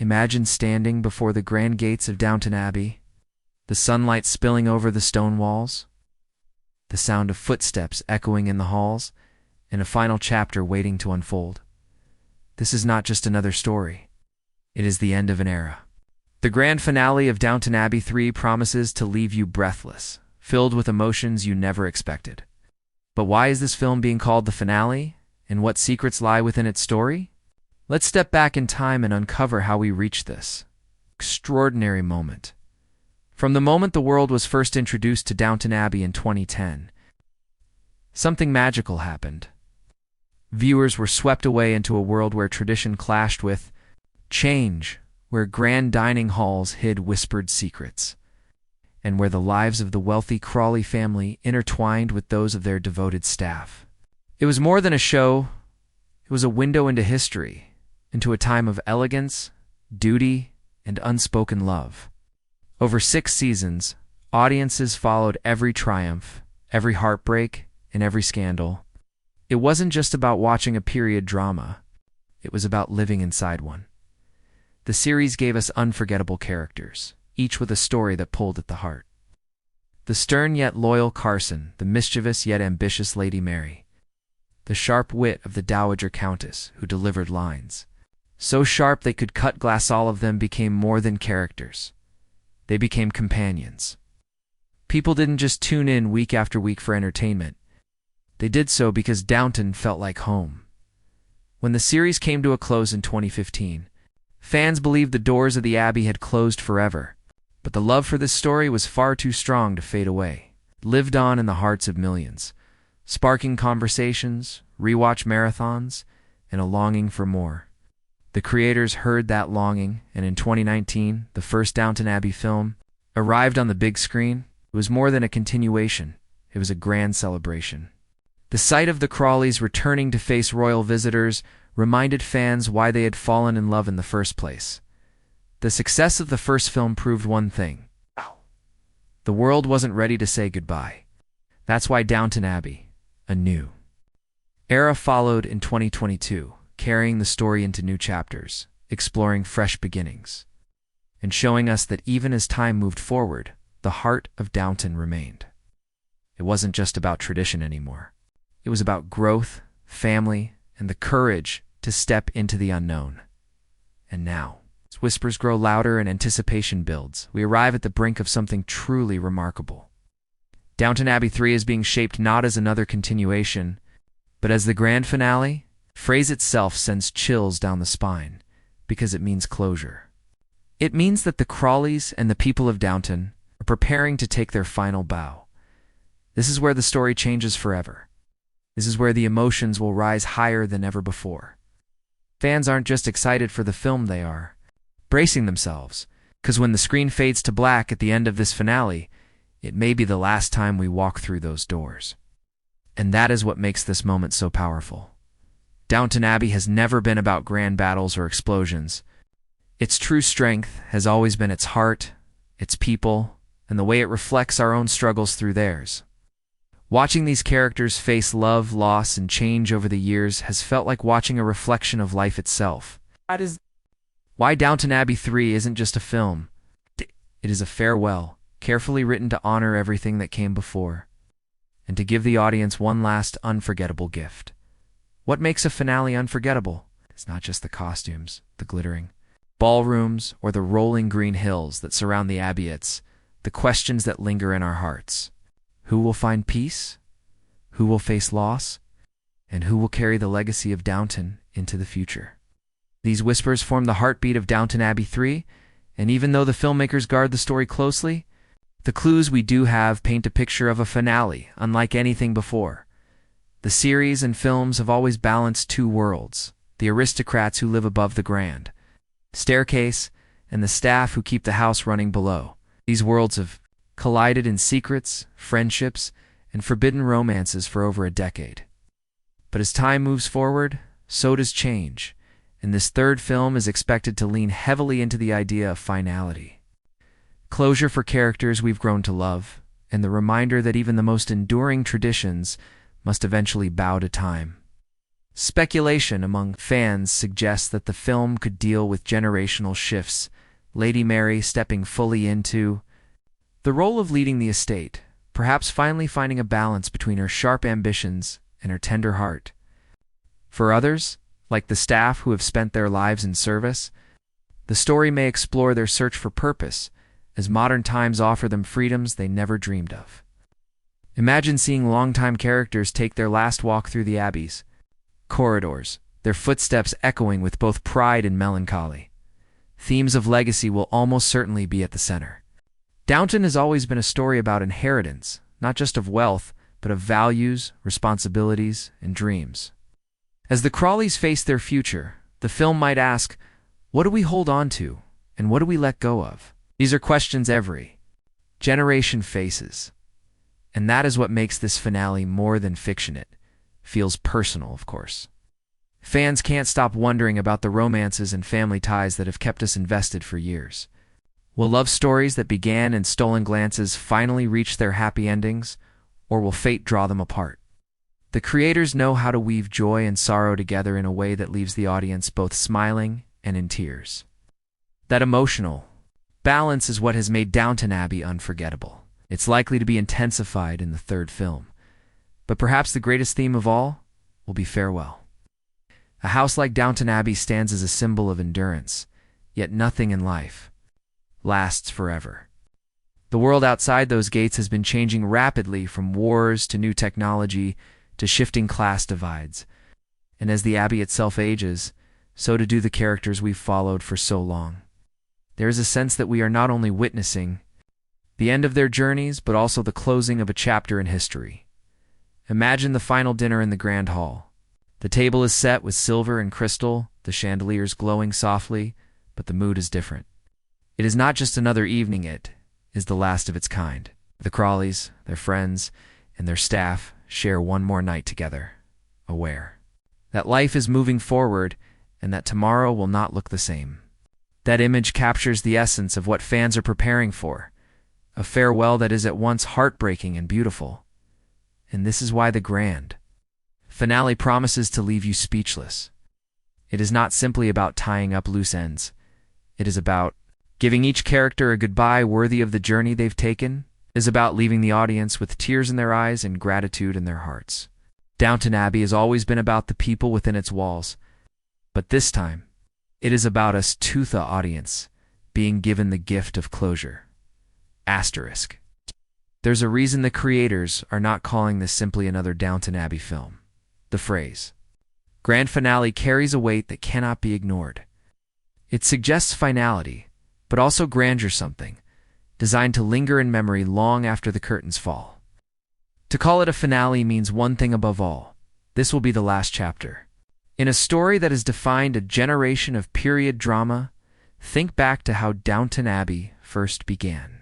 Imagine standing before the grand gates of Downton Abbey, the sunlight spilling over the stone walls, the sound of footsteps echoing in the halls, and a final chapter waiting to unfold. This is not just another story. It is the end of an era. The grand finale of Downton Abbey 3 promises to leave you breathless, filled with emotions you never expected. But why is this film being called the finale, and what secrets lie within its story? Let's step back in time and uncover how we reached this extraordinary moment. From the moment the world was first introduced to Downton Abbey in 2010, something magical happened. Viewers were swept away into a world where tradition clashed with change, where grand dining halls hid whispered secrets, and where the lives of the wealthy Crawley family intertwined with those of their devoted staff. It was more than a show. It was a window into history, into a time of elegance, duty, and unspoken love. Over 6 seasons, audiences followed every triumph, every heartbreak, and every scandal. It wasn't just about watching a period drama. It was about living inside one. The series gave us unforgettable characters, each with a story that pulled at the heart. The stern yet loyal Carson, the mischievous yet ambitious Lady Mary, the sharp wit of the Dowager Countess, who delivered lines so sharp they could cut glass. All of them became more than characters. They became companions. People didn't just tune in week after week for entertainment. They did so because Downton felt like home. When the series came to a close in 2015, fans believed the doors of the Abbey had closed forever, but the love for this story was far too strong to fade away. It lived on in the hearts of millions, sparking conversations, rewatch marathons, and a longing for more. The creators heard that longing, and in 2019, the first Downton Abbey film arrived on the big screen. It was more than a continuation. It was a grand celebration. The sight of the Crawleys returning to face royal visitors reminded fans why they had fallen in love in the first place. The success of the first film proved one thing. The world wasn't ready to say goodbye. That's why Downton Abbey, a new era, followed in 2022, carrying the story into new chapters, exploring fresh beginnings, and showing us that even as time moved forward, the heart of Downton remained. It wasn't just about tradition anymore. It was about growth, family, and the courage to step into the unknown. And now, as whispers grow louder and anticipation builds, we arrive at the brink of something truly remarkable. Downton Abbey 3 is being shaped not as another continuation, but as the grand finale. The phrase itself sends chills down the spine, because it means closure. It means that the Crawleys and the people of Downton are preparing to take their final bow. This is where the story changes forever. This is where the emotions will rise higher than ever before. Fans aren't just excited for the film, they are bracing themselves, because when the screen fades to black at the end of this finale, it may be the last time we walk through those doors. And that is what makes this moment so powerful. Downton Abbey has never been about grand battles or explosions. Its true strength has always been its heart, its people, and the way it reflects our own struggles through theirs. Watching these characters face love, loss, and change over the years has felt like watching a reflection of life itself. That is why Downton Abbey 3 isn't just a film. It is a farewell, carefully written to honor everything that came before, and to give the audience one last unforgettable gift. What makes a finale unforgettable? It's not just the costumes, the glittering ballrooms, or the rolling green hills that surround the Abbey. It's the questions that linger in our hearts. Who will find peace? Who will face loss? And who will carry the legacy of Downton into the future? These whispers form the heartbeat of Downton Abbey 3, and even though the filmmakers guard the story closely, the clues we do have paint a picture of a finale unlike anything before. The series and films have always balanced two worlds: the aristocrats who live above the grand staircase and the staff who keep the house running below. These worlds have collided in secrets, friendships, and forbidden romances for over a decade. But as time moves forward, so does change, and this third film is expected to lean heavily into the idea of finality. Closure for characters we've grown to love, and the reminder that even the most enduring traditions must eventually bow to time. Speculation among fans suggests that the film could deal with generational shifts, Lady Mary stepping fully into the role of leading the estate, perhaps finally finding a balance between her sharp ambitions and her tender heart. For others, like the staff who have spent their lives in service, the story may explore their search for purpose, as modern times offer them freedoms they never dreamed of. Imagine seeing longtime characters take their last walk through the Abbey's corridors, their footsteps echoing with both pride and melancholy. Themes of legacy will almost certainly be at the center. Downton has always been a story about inheritance, not just of wealth, but of values, responsibilities, and dreams. As the Crawleys face their future, the film might ask, what do we hold on to, and what do we let go of? These are questions every generation faces. And that is what makes this finale more than fiction. It feels personal, of course. Fans can't stop wondering about the romances and family ties that have kept us invested for years. Will love stories that began in stolen glances finally reach their happy endings, or will fate draw them apart? The creators know how to weave joy and sorrow together in a way that leaves the audience both smiling and in tears. That emotional balance is what has made Downton Abbey unforgettable. It's likely to be intensified in the third film. But perhaps the greatest theme of all will be farewell. A house like Downton Abbey stands as a symbol of endurance, yet nothing in life lasts forever. The world outside those gates has been changing rapidly, from wars to new technology to shifting class divides. And as the Abbey itself ages, so do the characters we've followed for so long. There is a sense that we are not only witnessing the end of their journeys, but also the closing of a chapter in history. Imagine the final dinner in the Grand Hall. The table is set with silver and crystal, the chandeliers glowing softly, but the mood is different. It is not just another evening, it is the last of its kind. The Crawleys, their friends, and their staff share one more night together, aware that life is moving forward and that tomorrow will not look the same. That image captures the essence of what fans are preparing for, a farewell that is at once heartbreaking and beautiful. And this is why the grand finale promises to leave you speechless. It is not simply about tying up loose ends. It is about giving each character a goodbye worthy of the journey they've taken. It is about leaving the audience with tears in their eyes and gratitude in their hearts. Downton Abbey has always been about the people within its walls, but this time, it is about us, the audience, being given the gift of closure. Asterisk. There's a reason the creators are not calling this simply another Downton Abbey film. The phrase grand finale carries a weight that cannot be ignored. It suggests finality, but also grandeur, something designed to linger in memory long after the curtains fall. To call it a finale means one thing above all: this will be the last chapter. In a story that has defined a generation of period drama, think back to how Downton Abbey first began.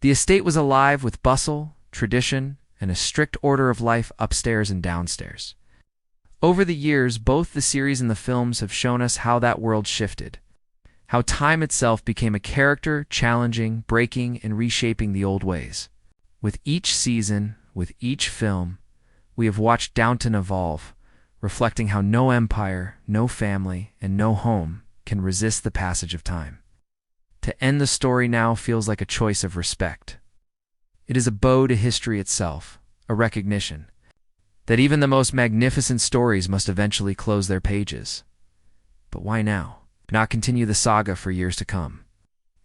The estate was alive with bustle, tradition, and a strict order of life upstairs and downstairs. Over the years, both the series and the films have shown us how that world shifted, how time itself became a character, challenging, breaking, and reshaping the old ways. With each season, with each film, we have watched Downton evolve, reflecting how no empire, no family, and no home can resist the passage of time. To end the story now feels like a choice of respect. It is a bow to history itself, a recognition that even the most magnificent stories must eventually close their pages. But why now? Not continue the saga for years to come?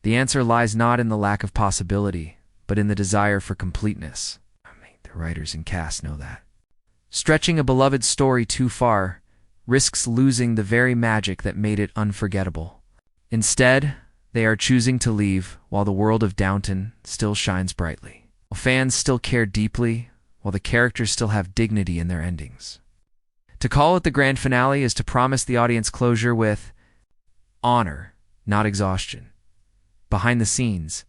The answer lies not in the lack of possibility, but in the desire for completeness. The writers and cast know that. Stretching a beloved story too far risks losing the very magic that made it unforgettable. Instead, they are choosing to leave while the world of Downton still shines brightly, while fans still care deeply, while the characters still have dignity in their endings. To call it the grand finale is to promise the audience closure with honor, not exhaustion. Behind the scenes,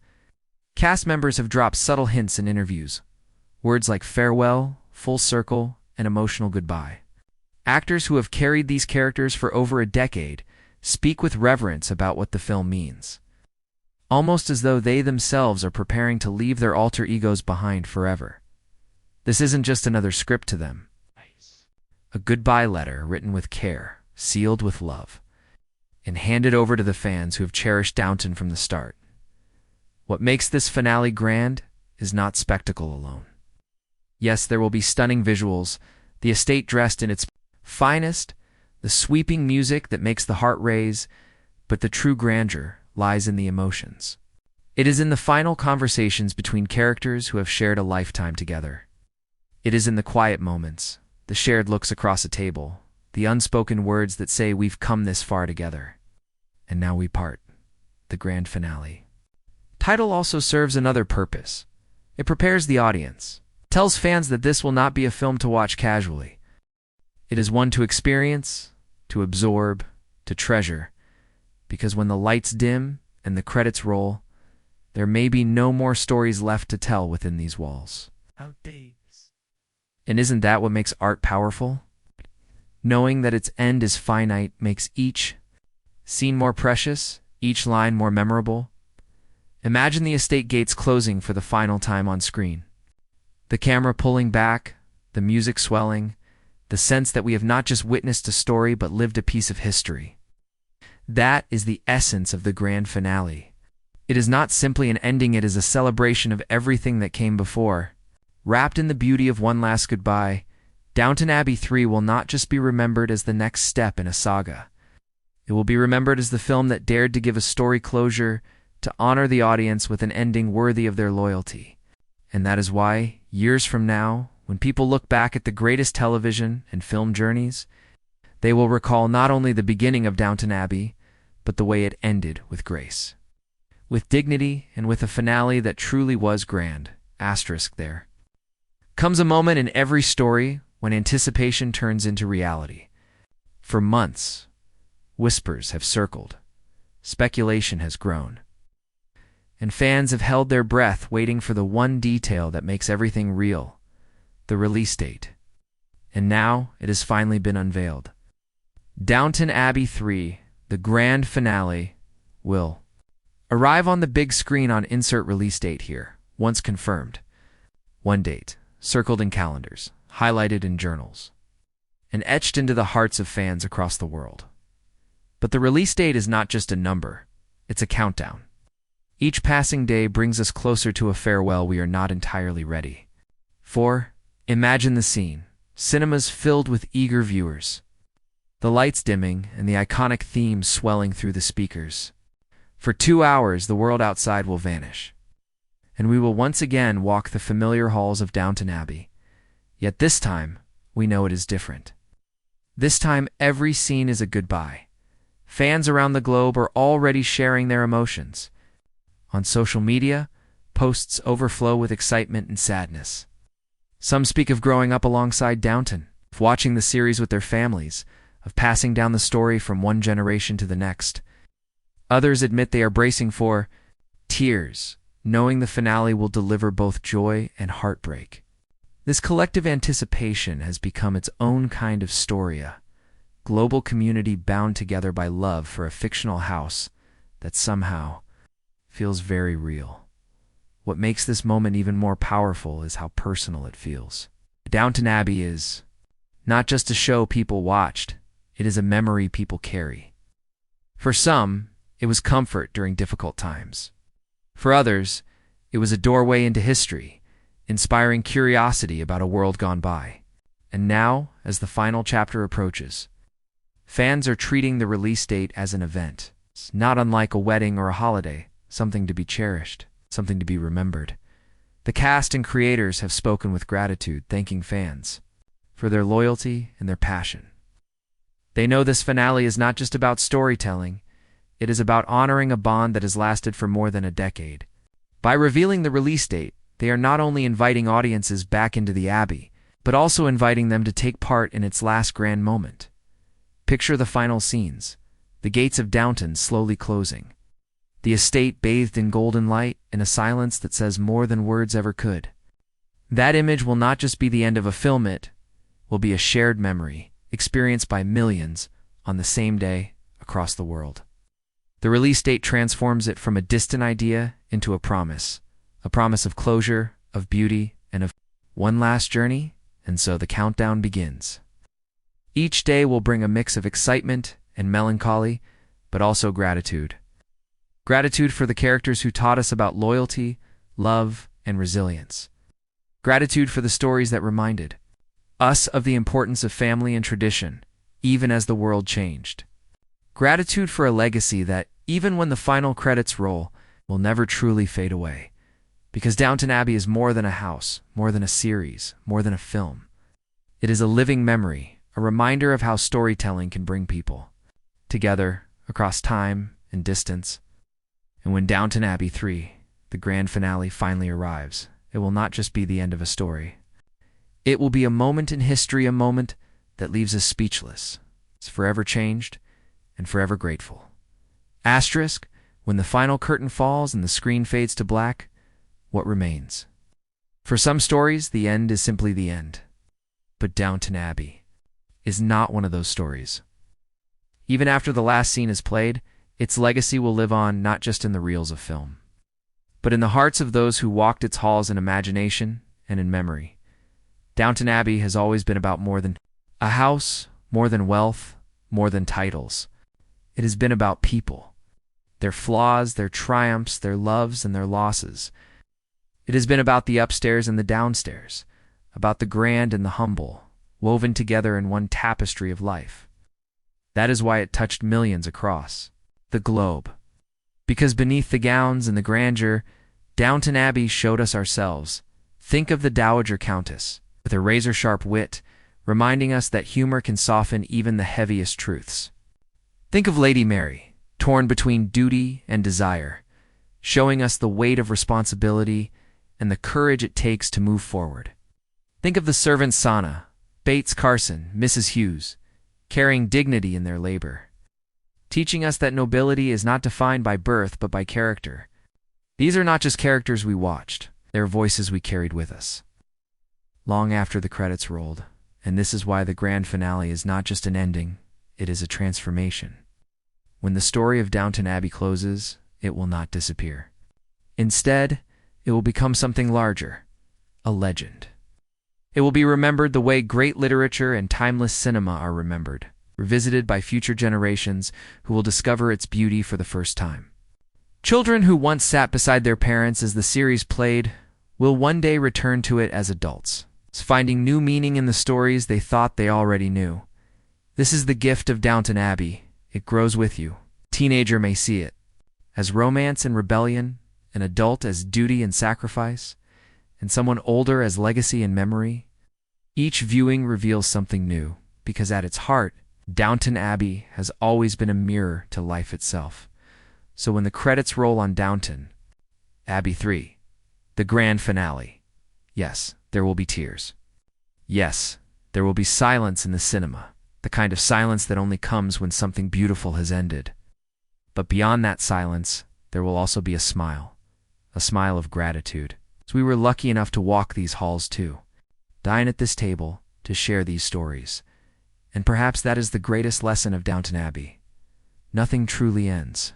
cast members have dropped subtle hints in interviews, words like farewell, full circle, and emotional goodbye. Actors who have carried these characters for over a decade speak with reverence about what the film means, almost as though they themselves are preparing to leave their alter egos behind forever. This isn't just another script to them. a goodbye letter written with care, sealed with love, and handed over to the fans who have cherished Downton from the start. What makes this finale grand is not spectacle alone. Yes, there will be stunning visuals, the estate dressed in its finest, the sweeping music that makes the heart race, but the true grandeur lies in the emotions. It is in the final conversations between characters who have shared a lifetime together. It is in the quiet moments, the shared looks across a table, the unspoken words that say we've come this far together. And now we part, the grand finale. Title also serves another purpose. It prepares the audience, tells fans that this will not be a film to watch casually. It is one to experience, to absorb, to treasure, because when the lights dim and the credits roll, there may be no more stories left to tell within these walls. And isn't that what makes art powerful? Knowing that its end is finite makes each scene more precious, each line more memorable. Imagine the estate gates closing for the final time on screen. The camera pulling back, the music swelling, the sense that we have not just witnessed a story but lived a piece of history. That is the essence of the grand finale. It is not simply an ending, it is a celebration of everything that came before. Wrapped in the beauty of one last goodbye, Downton Abbey 3 will not just be remembered as the next step in a saga. It will be remembered as the film that dared to give a story closure, to honor the audience with an ending worthy of their loyalty. And that is why, years from now, when people look back at the greatest television and film journeys, they will recall not only the beginning of Downton Abbey, but the way it ended with grace. With dignity and with a finale that truly was grand, asterisk there. Comes a moment in every story when anticipation turns into reality. For months, whispers have circled, speculation has grown, and fans have held their breath waiting for the one detail that makes everything real, the release date. And now it has finally been unveiled. Downton Abbey 3, the grand finale, will arrive on the big screen on insert release date here, once confirmed. One date, circled in calendars, highlighted in journals, and etched into the hearts of fans across the world. But the release date is not just a number, it's a countdown. Each passing day brings us closer to a farewell we are not entirely ready for. Imagine the scene, cinemas filled with eager viewers, the lights dimming and the iconic theme swelling through the speakers. For 2 hours, the world outside will vanish, and we will once again walk the familiar halls of Downton Abbey. Yet this time, we know it is different. This time, every scene is a goodbye. Fans around the globe are already sharing their emotions. On social media, posts overflow with excitement and sadness. Some speak of growing up alongside Downton, of watching the series with their families, of passing down the story from one generation to the next. Others admit they are bracing for tears, knowing the finale will deliver both joy and heartbreak. This collective anticipation has become its own kind of story, a global community bound together by love for a fictional house that somehow feels very real. What makes this moment even more powerful is how personal it feels. Downton Abbey is not just a show people watched, it is a memory people carry. For some, it was comfort during difficult times. For others, it was a doorway into history, inspiring curiosity about a world gone by. And now, as the final chapter approaches, fans are treating the release date as an event, not unlike a wedding or a holiday, something to be cherished, something to be remembered. The cast and creators have spoken with gratitude, thanking fans for their loyalty and their passion. They know this finale is not just about storytelling, it is about honoring a bond that has lasted for more than a decade. By revealing the release date, they are not only inviting audiences back into the Abbey, but also inviting them to take part in its last grand moment. Picture the final scenes, the gates of Downton slowly closing, the estate bathed in golden light in a silence that says more than words ever could. That image will not just be the end of a film, it will be a shared memory, experienced by millions on the same day across the world. The release date transforms it from a distant idea into a promise of closure, of beauty, and of one last journey, and so the countdown begins. Each day will bring a mix of excitement and melancholy, but also gratitude. Gratitude for the characters who taught us about loyalty, love, and resilience. Gratitude for the stories that reminded us of the importance of family and tradition, even as the world changed. Gratitude for a legacy that, even when the final credits roll, will never truly fade away. Because Downton Abbey is more than a house, more than a series, more than a film. It is a living memory, a reminder of how storytelling can bring people together across time and distance. And when Downton Abbey 3, the grand finale, finally arrives, it will not just be the end of a story. It will be a moment in history, a moment that leaves us speechless. It's forever changed and forever grateful. Asterisk, when the final curtain falls and the screen fades to black, what remains? For some stories, the end is simply the end. But Downton Abbey is not one of those stories. Even after the last scene is played, its legacy will live on not just in the reels of film, but in the hearts of those who walked its halls in imagination and in memory. Downton Abbey has always been about more than a house, more than wealth, more than titles. It has been about people, their flaws, their triumphs, their loves, and their losses. It has been about the upstairs and the downstairs, about the grand and the humble, woven together in one tapestry of life. That is why it touched millions across the globe. Because beneath the gowns and the grandeur, Downton Abbey showed us ourselves. Think of the Dowager Countess, with her razor-sharp wit, reminding us that humor can soften even the heaviest truths. Think of Lady Mary, torn between duty and desire, showing us the weight of responsibility and the courage it takes to move forward. Think of the servants Sana, Bates Carson, Mrs. Hughes, carrying dignity in their labor, teaching us that nobility is not defined by birth but by character. These are not just characters we watched, they're voices we carried with us long after the credits rolled. And this is why the grand finale is not just an ending, it is a transformation. When the story of Downton Abbey closes, it will not disappear. Instead, it will become something larger, a legend. It will be remembered the way great literature and timeless cinema are remembered, revisited by future generations who will discover its beauty for the first time. Children who once sat beside their parents as the series played will one day return to it as adults, finding new meaning in the stories they thought they already knew. This is the gift of Downton Abbey. It grows with you. A teenager may see it as romance and rebellion, an adult as duty and sacrifice, and someone older as legacy and memory. Each viewing reveals something new, because at its heart, Downton Abbey has always been a mirror to life itself. So when the credits roll on Downton Abbey 3, the grand finale, yes, there will be tears. Yes, there will be silence in the cinema, the kind of silence that only comes when something beautiful has ended. But beyond that silence, there will also be a smile of gratitude. So we were lucky enough to walk these halls too, dine at this table, to share these stories. And perhaps that is the greatest lesson of Downton Abbey. Nothing truly ends.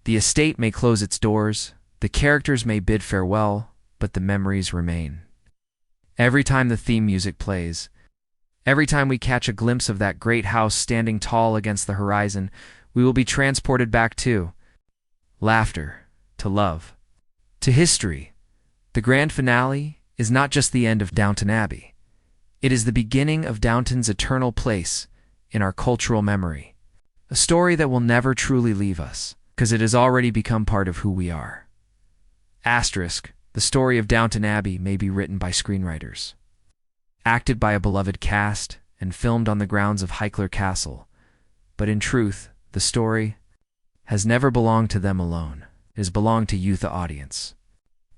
The estate may close its doors, the characters may bid farewell, but the memories remain. Every time the theme music plays, every time we catch a glimpse of that great house standing tall against the horizon, we will be transported back to laughter, to love, to history. The grand finale is not just the end of Downton Abbey. It is the beginning of Downton's eternal place in our cultural memory. A story that will never truly leave us, because it has already become part of who we are. Asterisk, the story of Downton Abbey may be written by screenwriters, acted by a beloved cast, and filmed on the grounds of Highclere Castle. But in truth, the story has never belonged to them alone. It has belonged to you, the audience.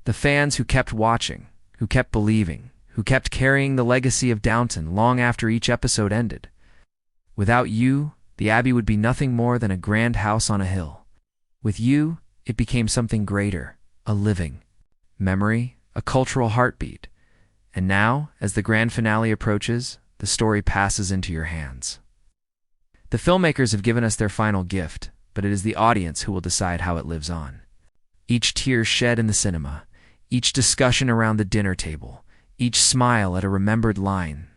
The fans who kept watching, who kept believing, who kept carrying the legacy of Downton long after each episode ended. Without you, the Abbey would be nothing more than a grand house on a hill. With you, it became something greater, a living memory, a cultural heartbeat. And now, as the grand finale approaches, the story passes into your hands. The filmmakers have given us their final gift, but it is the audience who will decide how it lives on. Each tear shed in the cinema, each discussion around the dinner table, each smile at a remembered line,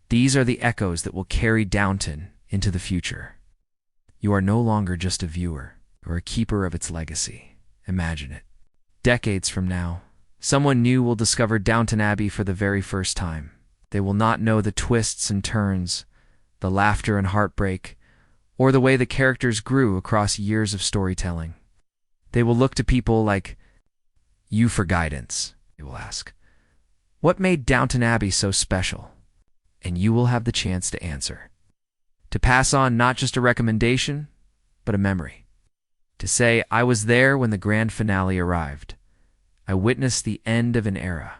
These are the echoes that will carry Downton into the future. You are no longer just a viewer or a keeper of its legacy. Imagine it. Decades from now, someone new will discover Downton Abbey for the very first time. They will not know the twists and turns, the laughter and heartbreak, or the way the characters grew across years of storytelling. They will look to people like you for guidance. They will ask, "What made Downton Abbey so special?" And you will have the chance to answer. To pass on not just a recommendation, but a memory. To say, "I was there when the grand finale arrived. I witnessed the end of an era."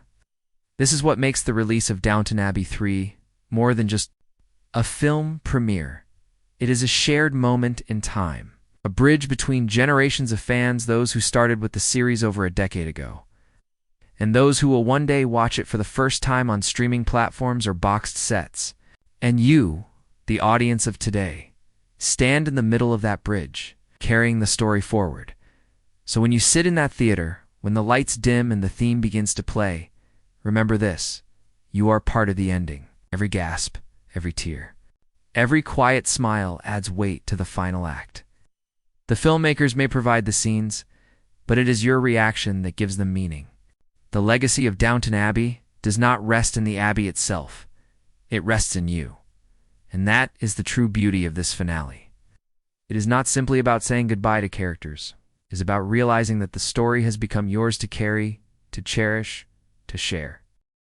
This is what makes the release of Downton Abbey 3 more than just a film premiere. It is a shared moment in time, a bridge between generations of fans, those who started with the series over a decade ago, and those who will one day watch it for the first time on streaming platforms or boxed sets. And you, the audience of today, stand in the middle of that bridge, carrying the story forward. So when you sit in that theater, when the lights dim and the theme begins to play, remember this: you are part of the ending. Every gasp, every tear, every quiet smile adds weight to the final act. The filmmakers may provide the scenes, but it is your reaction that gives them meaning. The legacy of Downton Abbey does not rest in the Abbey itself. It rests in you. And that is the true beauty of this finale. It is not simply about saying goodbye to characters. It is about realizing that the story has become yours to carry, to cherish, to share.